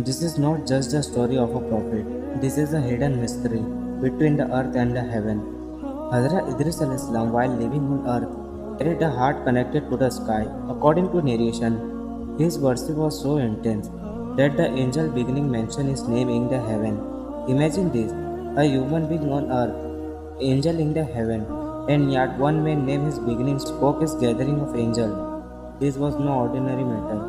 This is not just the story of a prophet. This is a hidden mystery between the earth and the heaven. Hazrat Idris Alaihissalam, while living on earth, carried a heart connected to the sky. According to narration, his worship was so intense that the angel beginning mentioned his name in the heaven. Imagine this, a human being on earth, angel in the heaven, and yet one man named his beginning spoke his gathering of angels. This was no ordinary matter.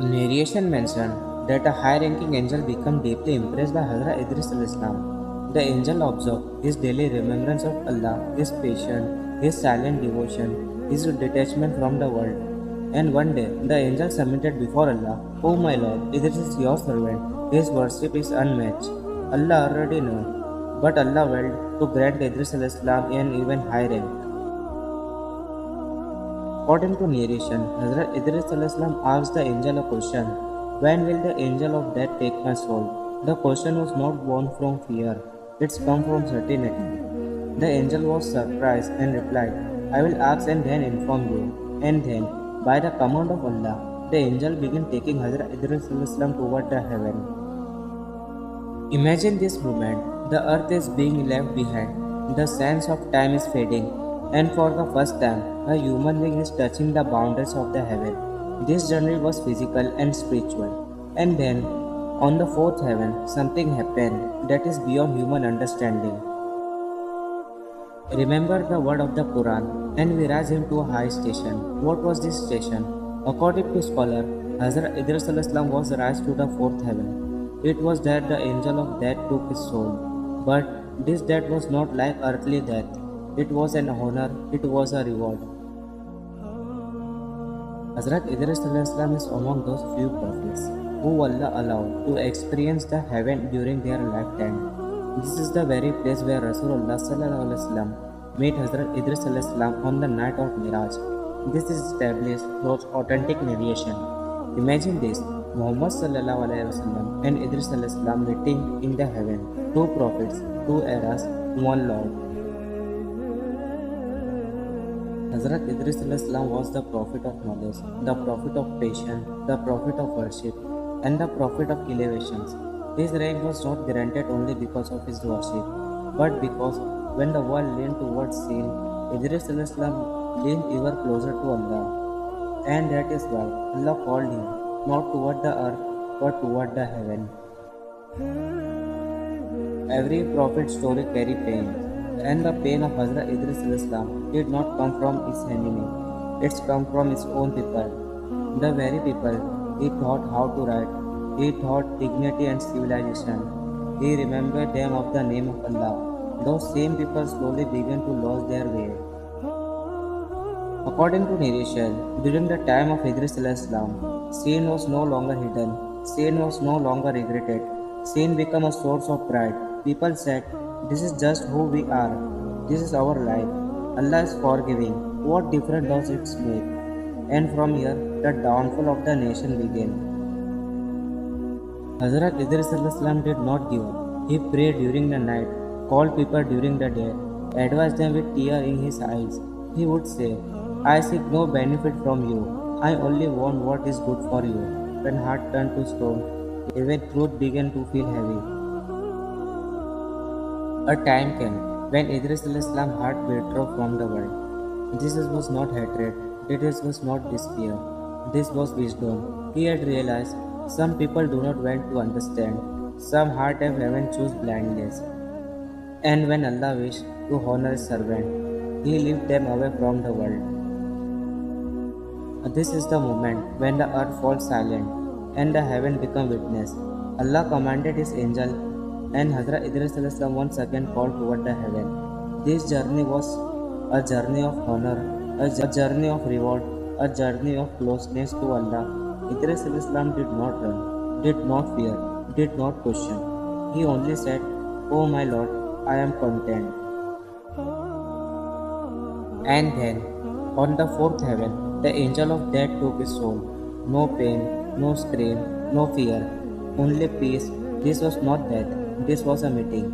Narration mentioned that a high-ranking angel became deeply impressed by Hazrat Idris al-Islam. The angel observed his daily remembrance of Allah, his patience, his silent devotion, his detachment from the world. And one day, the angel submitted before Allah, "O my Lord, Idris is your servant. His worship is unmatched. Allah already knew, but Allah willed to grant Idris al-Islam an even high rank." According to narration, Hazrat Idris al-Islam asked the angel a question, "When will the angel of death take my soul?" The question was not born from fear, it's come from certainty. The angel was surprised and replied, "I will ask and then inform you." And then, by the command of Allah, the angel began taking Hazrat Idris al-Islam toward the heaven. Imagine this moment. The earth is being left behind. The sense of time is fading. And for the first time, a human being is touching the boundaries of the heaven. This journey was physical and spiritual. And then, on the fourth heaven, something happened that is beyond human understanding. Remember the word of the Qur'an, and we raised him to a high station. What was this station? According to scholar, Hazrat Idris al-Islam was raised to the fourth heaven. It was there the angel of death took his soul. But this death was not like earthly death. It was an honor, it was a reward. Hazrat Idris al-Islam is among those few prophets who Allah allowed to experience the heaven during their lifetime. This is the very place where Rasulullah met Hazrat Idris al-Islam on the night of Miraj. This is established through authentic narration. Imagine this, Muhammad and Idris al-Islam meeting in the heaven. Two prophets, two eras, one Lord. Hazrat Idris al-Islam was the prophet of knowledge, the prophet of patience, the prophet of worship, and the prophet of elevations. His rank was not granted only because of his worship, but because when the world leaned towards sin, Idris al-Islam leaned ever closer to Allah. And that is why Allah called him not toward the earth but toward the heaven. Every prophet's story carries pain, and the pain of Hazrat Idris al-Islam did not come from his enemy. It's come from his own people. The very people he taught how to write. He taught dignity and civilization. He remembered them of the name of Allah. Those same people slowly began to lose their way. According to narration, during the time of Idris al-Islam, sin was no longer hidden. Sin was no longer regretted. Sin became a source of pride. People said, "This is just who we are. This is our life. Allah is forgiving. What difference does it make?" And from here, the downfall of the nation began. Hazrat Idris al-Islam did not give up. He prayed during the night, called people during the day, advised them with tears in his eyes. He would say, "I seek no benefit from you. I only want what is good for you." When heart turned to stone, even truth began to feel heavy. A time came when Idris al-Islam's heart withdrew from the world. This was not hatred. This was not despair. This was wisdom. He had realized some people do not want to understand. Some heart have heaven choose blindness. And when Allah wished to honor his servant, he lifted them away from the world. This is the moment when the earth falls silent and the heaven becomes witness. Allah commanded his angel and Hazrat Idris al-Islam once again called toward the heaven. This journey was a journey of honor, a journey of reward, a journey of closeness to Allah. Idris al-Islam did not run, did not fear, did not question. He only said, "Oh my Lord, I am content." And then, on the fourth heaven, the angel of death took his soul. No pain, no scream, no fear, only peace. This was not death, this was a meeting.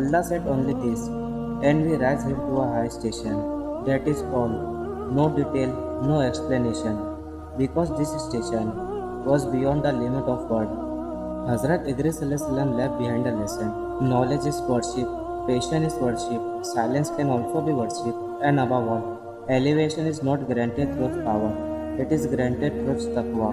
Allah said only this, and we raised him to a high station. That is all. No detail, no explanation. because this station was beyond the limit of word. Hazrat Idris Alaihissalam left behind a lesson. Knowledge is worship, patience is worship, silence can also be worship, and above all, elevation is not granted through power, it is granted through taqwa.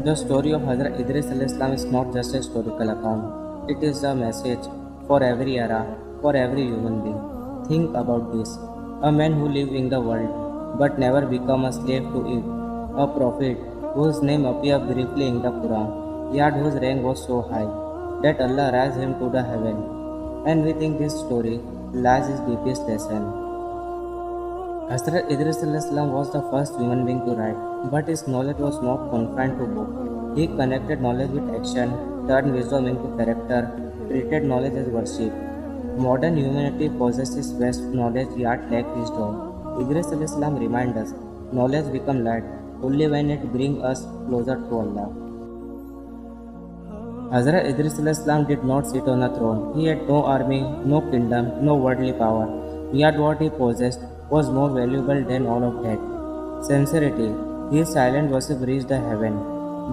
The story of Hazrat Idris Alaihissalam is not just a historical account, it is a message for every era, for every human being. Think about this. A man who lived in the world but never became a slave to it. A prophet whose name appeared briefly in the Quran, yet whose rank was so high that Allah raised him to the heaven. And within this story lies his deepest lesson. Hazrat Idris was the first human being to write, but his knowledge was not confined to book. He connected knowledge with action, turned wisdom into character, treated knowledge as worship. Modern humanity possesses vast knowledge yet lacks wisdom. Idris reminds us, knowledge becomes light only when it brings us closer to Allah. Hazrat Idris did not sit on a throne. He had no army, no kingdom, no worldly power. Yet what he possessed was more valuable than all of that. Sincerity. His silent worship reached the heaven.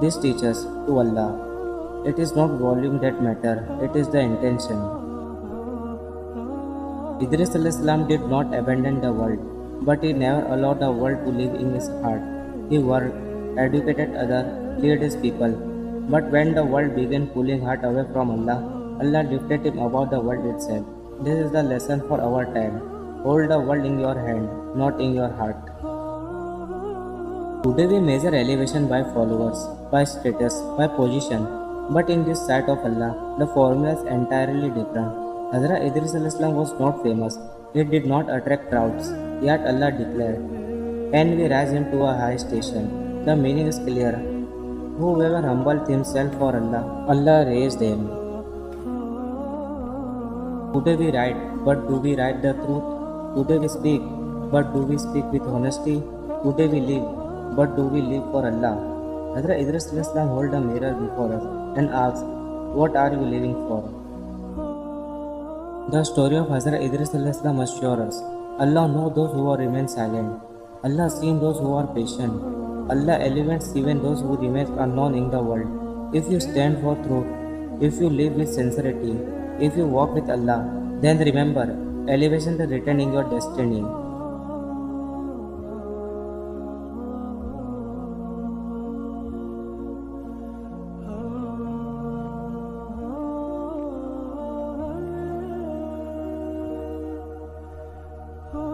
This teaches to Allah. It is not volume that matter, it is the intention. Idris did not abandon the world, but he never allowed the world to live in his heart. He worked, educated others, led his people. But when the world began pulling heart away from Allah, Allah lifted him above the world itself. This is the lesson for our time. Hold the world in your hand, not in your heart. Today we measure elevation by followers, by status, by position. But in this sight of Allah, the formula is entirely different. Hazrat Idris was not famous. He did not attract crowds. Yet Allah declared, "And we rise him to a high station." The meaning is clear. Whoever humbled himself for Allah, Allah raised him. Today we write, but do we write the truth? Today we speak, but do we speak with honesty? Today we live, but do we live for Allah? Hazrat Idris hold a mirror before us and asks, what are you living for? The story of Hazrat Idris assures us, Allah knows those who remain silent. Allah sees those who are patient. Allah elevates even those who remain unknown in the world. If you stand for truth, if you live with sincerity, if you walk with Allah, then remember, elevation is written in your destiny.